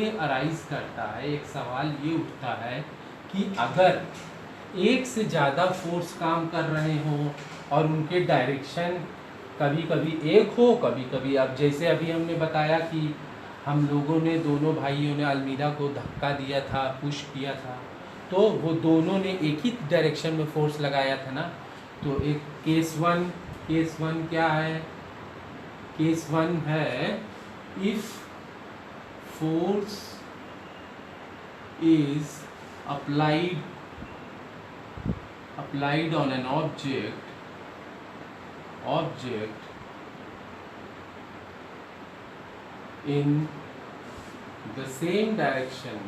ये अराइज करता है, एक सवाल ये उठता है कि अगर एक से ज़्यादा फोर्स काम कर रहे हों और उनके डायरेक्शन कभी कभी एक हो, कभी कभी, अब जैसे अभी हमने बताया कि हम लोगों ने, दोनों भाइयों ने अलमीरा को धक्का दिया था, पुश किया था, तो वो दोनों ने एक ही डायरेक्शन में फोर्स लगाया था ना। तो एक केस वन क्या है? केस वन है, if force is applied on an object in the same direction,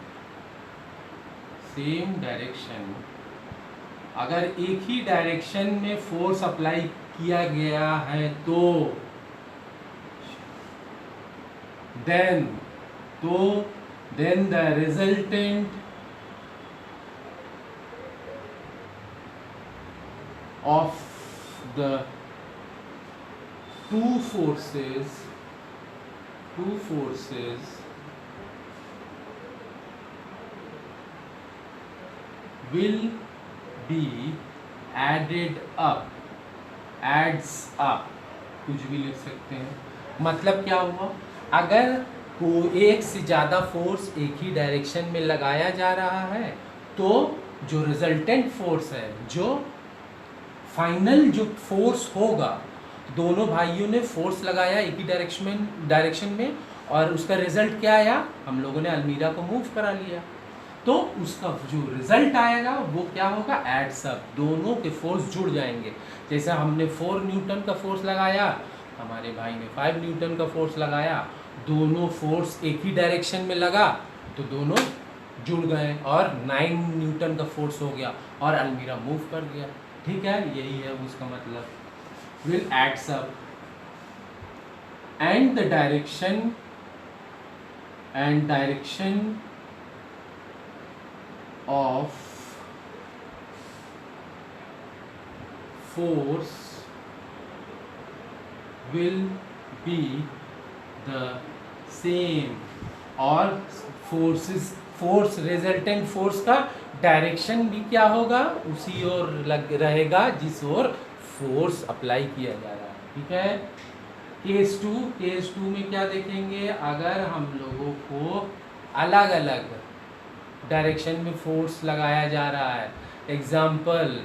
अगर एक ही डायरेक्शन में फोर्स अप्लाई किया गया है तो then the resultant of the two forces will be adds up, कुछ भी लिख सकते हैं। मतलब क्या हुआ, अगर को एक से ज़्यादा फोर्स एक ही डायरेक्शन में लगाया जा रहा है तो जो रिजल्टेंट फोर्स है, जो फाइनल जो फोर्स होगा, दोनों भाइयों ने फोर्स लगाया एक ही डायरेक्शन में और उसका रिजल्ट क्या आया, हम लोगों ने अलमीरा को मूव करा लिया, तो उसका जो रिजल्ट आएगा वो क्या होगा, एड्स अप, दोनों के फोर्स जुड़ जाएंगे। जैसे हमने 4 न्यूटन का फोर्स लगाया, हमारे भाई ने 5 न्यूटन का फोर्स लगाया, दोनों फोर्स एक ही डायरेक्शन में लगा तो दोनों जुड़ गए और 9 न्यूटन का फोर्स हो गया और अलमीरा मूव कर गया। ठीक है, यही है उसका मतलब, will adds up and the direction of force will be the same, और फोर्स रिजल्टेंट फोर्स का डायरेक्शन भी क्या होगा, उसी ओर लग रहेगा जिस ओर फोर्स अप्लाई किया जा रहा है। ठीक है, केस टू में क्या देखेंगे, अगर हम लोगों को अलग अलग डायरेक्शन में फोर्स लगाया जा रहा है। एग्जाम्पल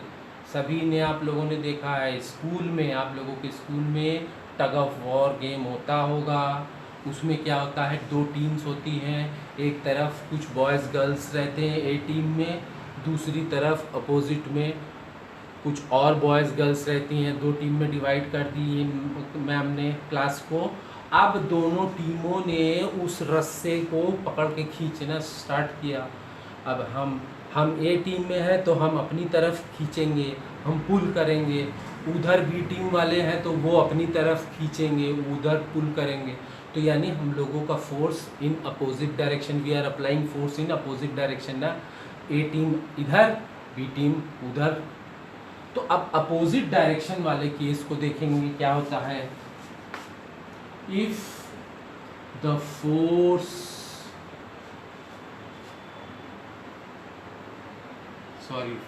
सभी ने, आप लोगों ने देखा है स्कूल में, आप लोगों के स्कूल में टग ऑफ वॉर गेम होता होगा। उसमें क्या होता है, 2 टीम्स होती हैं, एक तरफ कुछ बॉयज़ गर्ल्स रहते हैं ए टीम में, दूसरी तरफ अपोजिट में कुछ और बॉयज़ गर्ल्स रहती हैं, 2 टीम में डिवाइड कर दी मैम ने क्लास को। अब दोनों टीमों ने उस रस्से को पकड़ के खींचना स्टार्ट किया। अब हम ए टीम में हैं तो हम अपनी तरफ खींचेंगे, हम पुल करेंगे, उधर बी टीम वाले हैं तो वो अपनी तरफ खींचेंगे, उधर पुल करेंगे। तो यानी हम लोगों का force in opposite direction, we are applying force in opposite direction ना, ए टीम इधर, बी टीम उधर। तो अब अपोजिट डायरेक्शन वाले केस को देखेंगे क्या होता है, if the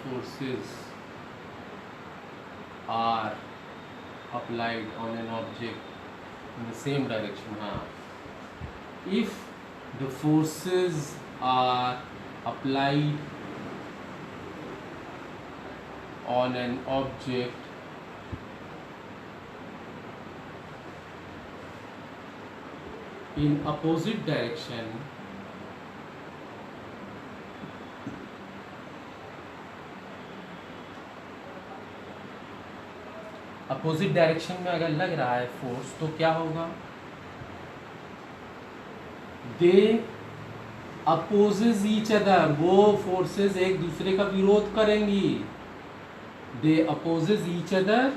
forces are applied on an object in the same direction. If the forces are applied on an object in opposite direction, opposite direction में अगर लग रहा है फोर्स तो क्या होगा, दे अपोजेज ईच अदर, वो फोर्सेस एक दूसरे का विरोध करेंगी, they opposes each other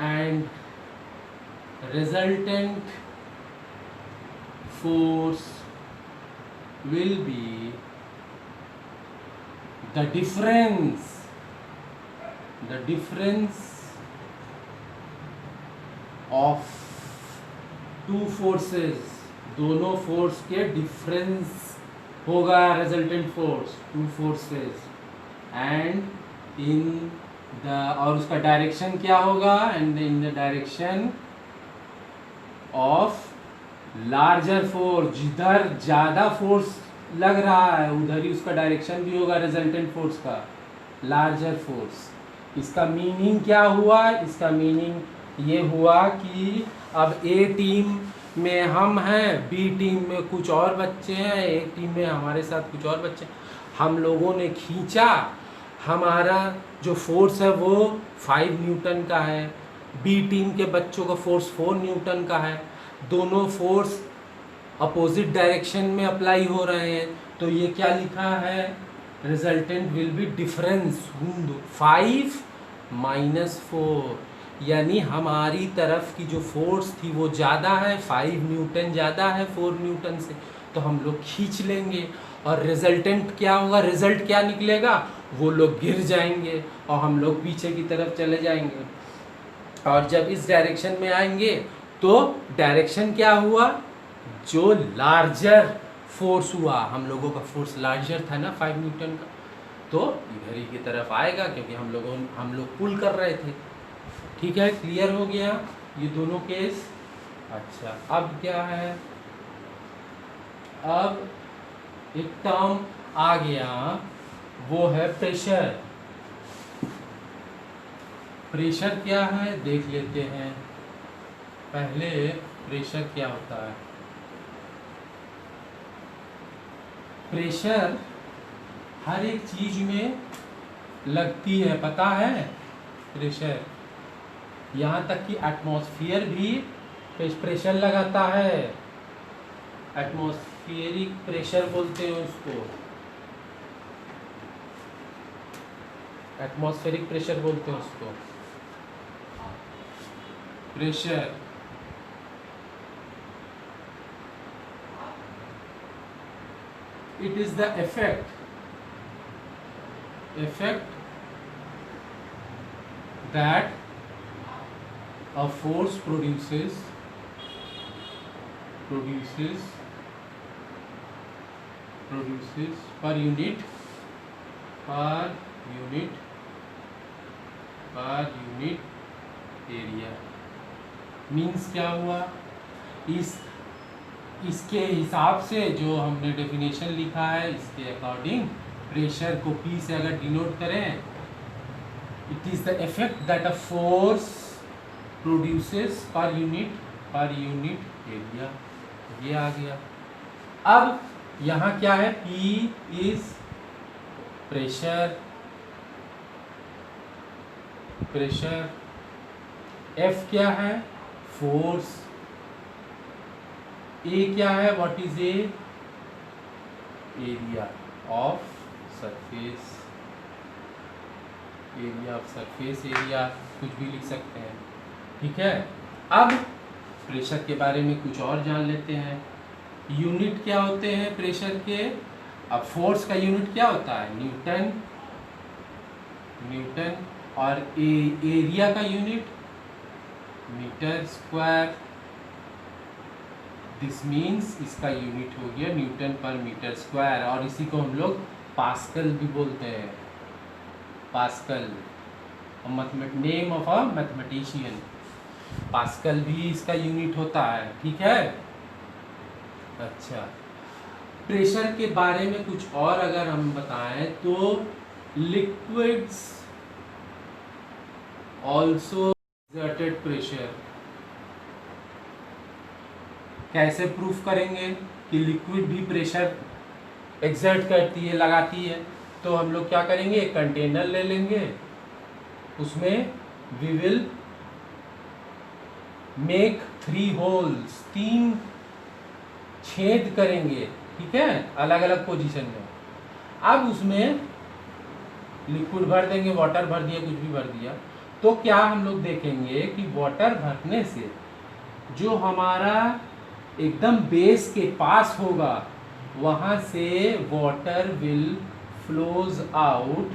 and resultant force will be the difference of two forces, दोनों फोर्स के डिफरेंस होगा resultant force, two forces, and in the, और उसका डायरेक्शन क्या होगा, and in the direction of larger force, जिधर ज़्यादा force लग रहा है उधर ही उसका डायरेक्शन भी होगा रिजल्टेंट फोर्स का, लार्जर फोर्स। इसका मीनिंग क्या हुआ, इसका मीनिंग ये हुआ कि अब ए टीम में हम हैं, बी टीम में कुछ और बच्चे हैं, ए टीम में हमारे साथ कुछ और बच्चे, हम लोगों ने खींचा, हमारा जो फोर्स है वो 5 न्यूटन का है, बी टीम के बच्चों का फोर्स 4 न्यूटन का है, दोनों फोर्स अपोजिट डायरेक्शन में अप्लाई हो रहे हैं, तो ये क्या लिखा है, रिजल्टेंट विल बी डिफरेंस 5 - 4, यानी हमारी तरफ की जो फोर्स थी वो ज़्यादा है, 5 न्यूटन ज़्यादा है 4 न्यूटन से, तो हम लोग खींच लेंगे, और रिजल्टेंट क्या होगा, रिजल्ट क्या निकलेगा, वो लोग गिर जाएंगे और हम लोग पीछे की तरफ चले जाएंगे, और जब इस डायरेक्शन में आएंगे तो डायरेक्शन क्या हुआ, जो लार्जर फोर्स हुआ, हम लोगों का फोर्स लार्जर था ना 5 न्यूटन का, तो इधर ही की तरफ आएगा, क्योंकि हम लोग पुल कर रहे थे। ठीक है, क्लियर हो गया ये दोनों केस। अच्छा, अब क्या है, अब एक टर्म आ गया, वो है प्रेशर। प्रेशर क्या है देख लेते हैं पहले, प्रेशर क्या होता है। प्रेशर हर एक चीज में लगती है, पता है, प्रेशर यहाँ तक कि एटमॉस्फेयर भी प्रेशर लगाता है, एटमॉस्फेरिक प्रेशर बोलते हैं उसको, एटमॉस्फेरिक प्रेशर बोलते हैं उसको, pressure it is the effect that a force produces per unit area। Means क्या हुआ, इसके हिसाब से जो हमने डेफिनेशन लिखा है, इसके अकॉर्डिंग प्रेशर को P से अगर डिनोट करें, it is the effect that a force produces per unit area, ये आ गया। अब यहाँ क्या है, P इज प्रेशर, F क्या है, फोर्स, ए क्या है, what is a, area of surface, area कुछ भी लिख सकते हैं। ठीक है, अब प्रेशर के बारे में कुछ और जान लेते हैं। यूनिट क्या होते हैं प्रेशर के, अब फोर्स का यूनिट क्या होता है, न्यूटन, और एरिया का unit metre square, this means इसका यूनिट हो गया न्यूटन पर मीटर स्क्वायर, और इसी को हम लोग पास्कल भी बोलते हैं, pascal, name of a mathematician, pascal भी इसका यूनिट होता है। ठीक है, अच्छा, प्रेशर के बारे में कुछ और अगर हम बताएं तो लिक्विड्स ऑल्सो एक्सर्टेड प्रेशर, कैसे प्रूफ करेंगे कि लिक्विड भी प्रेशर एक्सर्ट करती है, लगाती है, तो हम लोग क्या करेंगे, एक कंटेनर ले लेंगे, उसमें वी विल मेक 3 होल्स, 3 छेद करेंगे, ठीक है, अलग अलग पोजीशन में। अब उसमें लिक्विड भर देंगे, वाटर भर दिया, कुछ भी भर दिया, तो क्या हम लोग देखेंगे कि वाटर भरने से जो हमारा एकदम बेस के पास होगा, वहां से water will flows out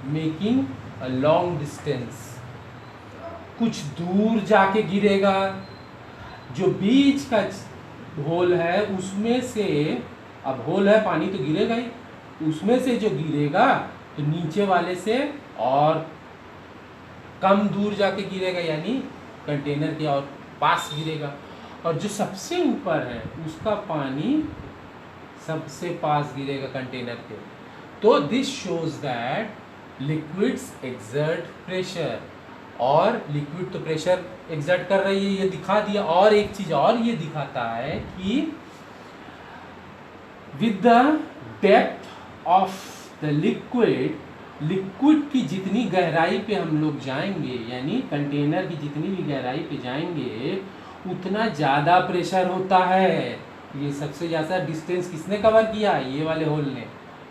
making a long distance, कुछ दूर जाके गिरेगा। जो बीच का होल है उसमें से, अब होल है पानी तो गिरेगा ही, उसमें से जो गिरेगा तो नीचे वाले से और कम दूर जाके गिरेगा, यानी कंटेनर के और पास गिरेगा। और जो सबसे ऊपर है उसका पानी सबसे पास गिरेगा कंटेनर के। तो this shows that liquids exert pressure, और लिक्विड तो प्रेशर एक्सर्ट कर रही है, ये दिखा दिया। और एक चीज और ये दिखाता है कि with the depth of the liquid, liquid की जितनी गहराई पे हम लोग जाएंगे, यानी कंटेनर की जितनी भी गहराई पे जाएंगे उतना ज़्यादा प्रेशर होता है। ये सबसे ज़्यादा डिस्टेंस किसने कवर किया? ये वाले होल ने।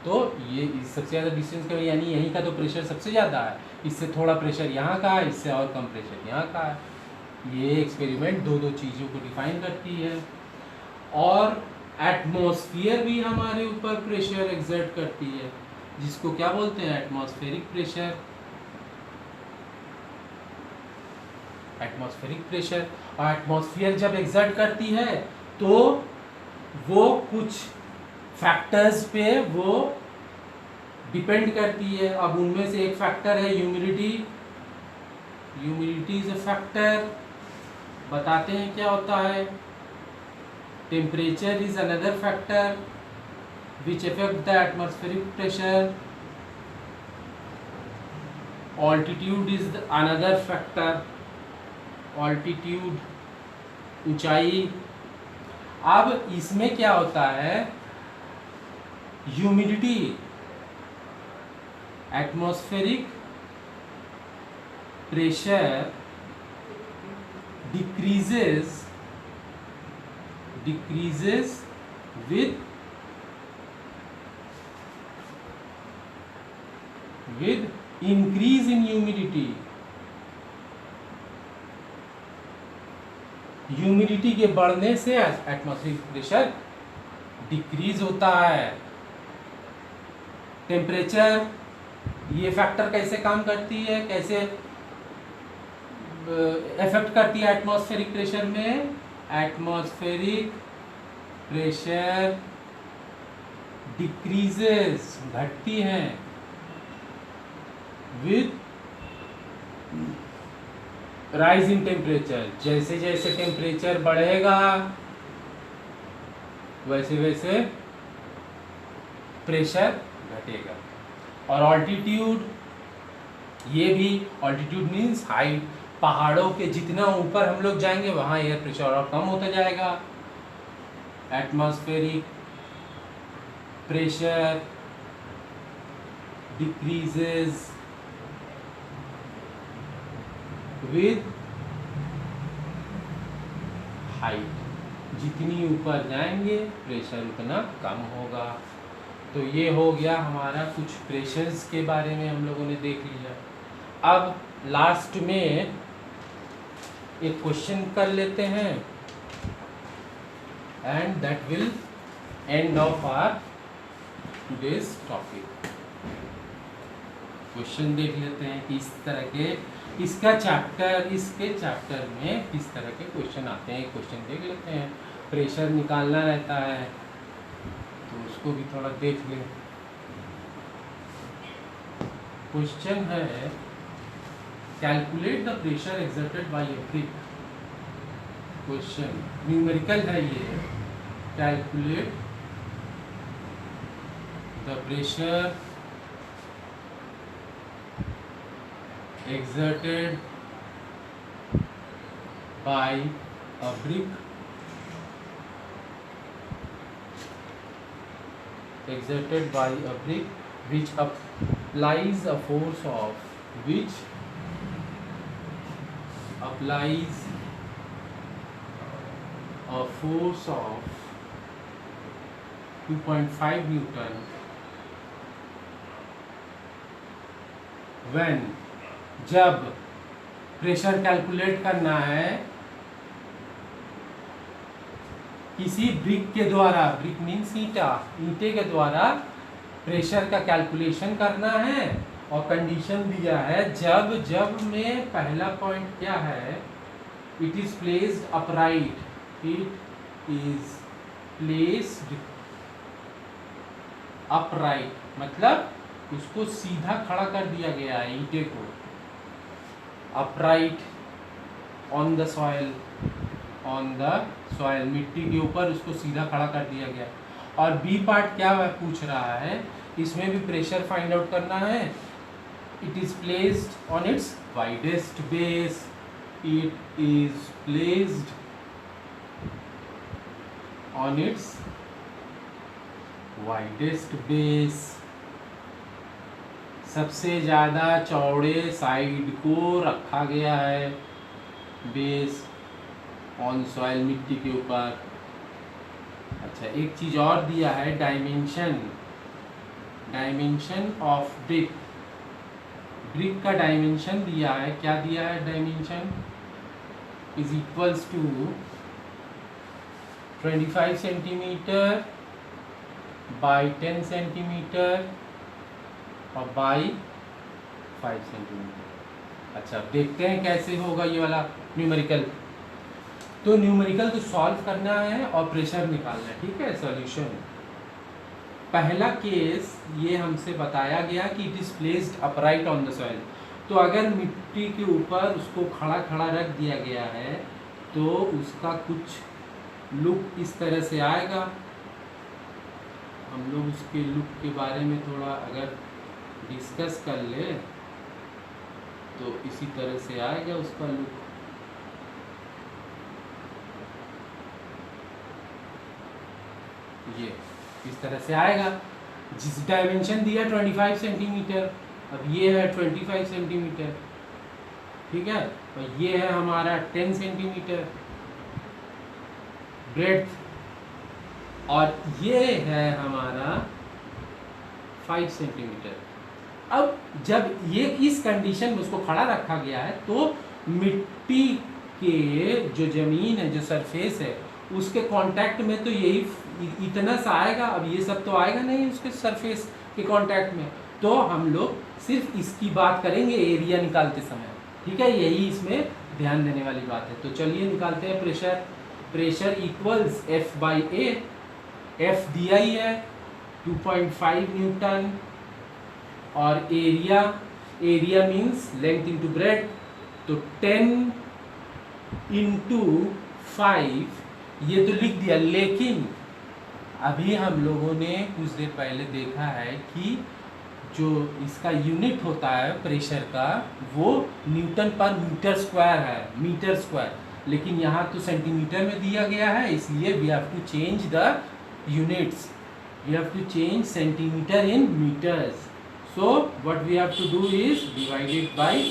तो ये सबसे ज़्यादा डिस्टेंस कवर, यानी यहीं का तो प्रेशर सबसे ज़्यादा है। इससे थोड़ा प्रेशर यहाँ का है, इससे और कम प्रेशर यहाँ का है। ये एक्सपेरिमेंट दो दो चीज़ों को डिफाइन करती है। और एटमॉस्फेयर भी हमारे ऊपर प्रेशर एक्सर्ट करती है, जिसको क्या बोलते हैं? Atmospheric pressure. एटमॉस्फेरिक प्रेशर, और एटमॉस्फेयर जब एक्सर्ट करती है तो वो कुछ फैक्टर्स पे वो डिपेंड करती है। अब उनमें से एक फैक्टर है humidity. Humidity is a factor. बताते हैं क्या होता है। Temperature is another factor which affect the atmospheric pressure. Altitude is the another factor. Altitude, ऊंचाई। अब इसमें क्या होता है, humidity, atmospheric pressure decreases with increase in humidity। Humidity के बढ़ने से एटमॉस्फेरिक प्रेशर डिक्रीज होता है। टेम्परेचर, ये फैक्टर कैसे काम करती है, कैसे इफेक्ट करती है एटमॉस्फेरिक प्रेशर में? एटमॉस्फेरिक प्रेशर डिक्रीजेस, घटती हैं, विद राइज इन टेम्परेचर। जैसे जैसे टेम्परेचर बढ़ेगा वैसे वैसे प्रेशर घटेगा। और ऑल्टीट्यूड, ये भी, ऑल्टीट्यूड मीन्स हाइट। पहाड़ों के जितना ऊपर हम लोग जाएंगे वहाँ एयर प्रेशर और कम होता जाएगा। Atmospheric pressure decreases with height. जितनी ऊपर जाएंगे प्रेशर उतना कम होगा। तो ये हो गया हमारा कुछ प्रेशर्स के बारे में हम लोगों ने देख लिया। अब लास्ट में एक क्वेश्चन कर लेते हैं, and that will end of our today's topic. Question देख लेते हैं कि इस तरह के इसके चैप्टर में किस तरह के क्वेश्चन आते हैं। क्वेश्चन देख लेते हैं। प्रेशर निकालना रहता है तो उसको भी थोड़ा देख लें। क्वेश्चन है, calculate the pressure exerted by A brick. Question numerical है ये। Calculate the pressure exerted by a brick, exerted by a brick which applies a force of 2.5 Newton when, जब प्रेशर कैलकुलेट करना है किसी ब्रिक के द्वारा। Brick means ईंटा, ईंटे के द्वारा प्रेशर का कैलकुलेशन करना है और कंडीशन दिया है जब जब में पहला पॉइंट क्या है, it is placed upright, it is placed upright मतलब उसको सीधा खड़ा कर दिया गया है ईंटे को, upright on the soil, on the soil मिट्टी के ऊपर उसको सीधा खड़ा कर दिया गया। और बी पार्ट क्या पूछ रहा है, इसमें भी प्रेशर फाइंड आउट करना है। It is placed on its widest base, it is placed on its widest base, सबसे ज़्यादा चौड़े साइड को रखा गया है बेस ऑन सॉइल मिट्टी के ऊपर। अच्छा एक चीज़ और दिया है, dimension, dimension of brick, brick का डायमेंशन दिया है, क्या दिया है dimension, is equals to 25 centimetre by 10 centimetre और बाई 5 सेंटीमीटर। अच्छा देखते हैं कैसे होगा ये वाला न्यूमेरिकल। तो न्यूमेरिकल तो सॉल्व करना है और प्रेशर निकालना है, ठीक है। सॉल्यूशन, पहला केस ये हमसे बताया गया कि it is placed upright on the soil, तो अगर मिट्टी के ऊपर उसको खड़ा खड़ा रख दिया गया है तो उसका कुछ लुक इस तरह से आएगा। हम लोग उसके लुक के बारे में थोड़ा अगर डिस्कस कर ले तो इसी तरह से आएगा उसका लुक। ये इस तरह से आएगा, जिस डायमेंशन दिया 25 सेंटीमीटर, अब ये है 25 सेंटीमीटर, ठीक है, और ये है हमारा 10 सेंटीमीटर ब्रेड्थ, और ये है हमारा 5 सेंटीमीटर। अब जब ये इस कंडीशन में उसको खड़ा रखा गया है तो मिट्टी के जो ज़मीन है, जो सरफेस है, उसके कांटेक्ट में तो यही इतना सा आएगा। अब ये सब तो आएगा नहीं उसके सरफेस के कांटेक्ट में, तो हम लोग सिर्फ इसकी बात करेंगे एरिया निकालते समय, ठीक है। यही इसमें ध्यान देने वाली बात है। तो चलिए निकालते हैं pressure. Pressure equals F by A, F दिया ही है 2.5 न्यूटन, और area, area means length into breadth, तो 10 इंटू 5 ये तो लिख दिया। लेकिन अभी हम लोगों ने कुछ देर पहले देखा है कि जो इसका यूनिट होता है प्रेशर का वो न्यूटन पर मीटर स्क्वायर है, मीटर स्क्वायर, लेकिन यहाँ तो सेंटीमीटर में दिया गया है, इसलिए we have to change the units, we have to change centimetre in metres. So what we have to do is divided by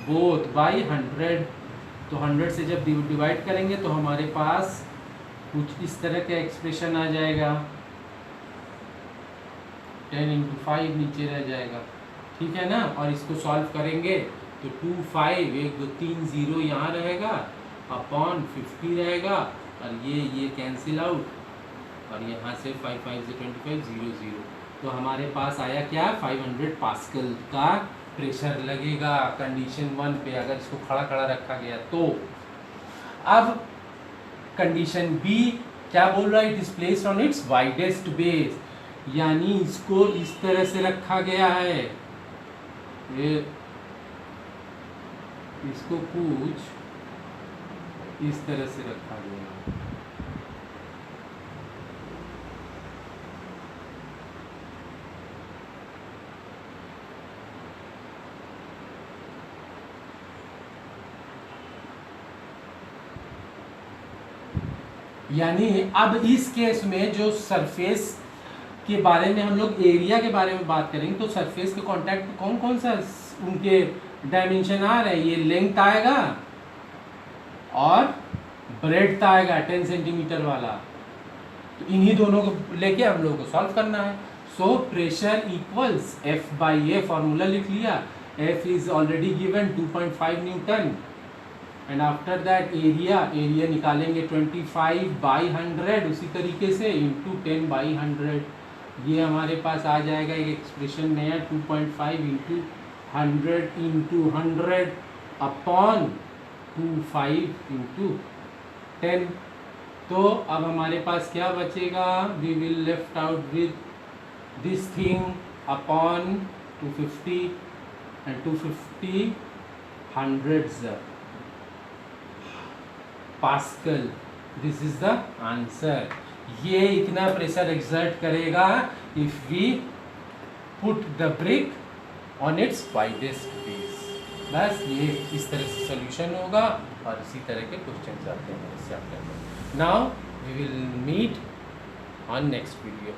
both by 100। तो 100 से जब डिवाइड करेंगे तो हमारे पास कुछ इस तरह का एक्सप्रेशन आ जाएगा, 10 इंटू 5 नीचे रह जाएगा, ठीक है ना। और इसको सॉल्व करेंगे तो 2 5 1 2 3 0 यहाँ रहेगा, अपॉन 50 रहेगा, और ये कैंसिल आउट, और यहाँ से 5 5 से 25 0 0। तो हमारे पास आया क्या, 500 पास्कल का प्रेशर लगेगा कंडीशन 1 पे, अगर इसको खड़ा खड़ा रखा गया तो। अब कंडीशन बी क्या बोल रहा है, it is placed on its widest base, यानी इसको इस तरह से रखा गया है, ये इसको कुछ इस तरह से रखा गया है। यानी अब इस केस में जो सरफेस के बारे में हम लोग एरिया के बारे में बात करेंगे, तो सरफेस के कांटेक्ट कौन कौन सा उनके डायमेंशन आ रहे हैं, ये लेंथ आएगा और ब्रेड्थ आएगा 10 सेंटीमीटर वाला, तो इन्हीं दोनों को लेके हम लोग को सॉल्व करना है। So pressure equals F by A, formula लिख लिया, F is already given 2.5 Newton, and after that area, area निकालेंगे 25 बाई 100 उसी तरीके से इंटू 10 बाई 100, ये हमारे पास आ जाएगा एक एक्सप्रेशन नया 2.5 इंटू 100 अपॉन 25 इंटू 10। तो अब हमारे पास क्या बचेगा, we will left out with this thing upon 250 and 250 hundreds pascal. This is the answer. ये इतना प्रेशर एक्सर्ट करेगा if we put the brick on its widest base. बस ये इस तरह से सोल्यूशन होगा और इसी तरह के क्वेश्चन आते हैं इस चैप्टर में। Now we will meet on next video.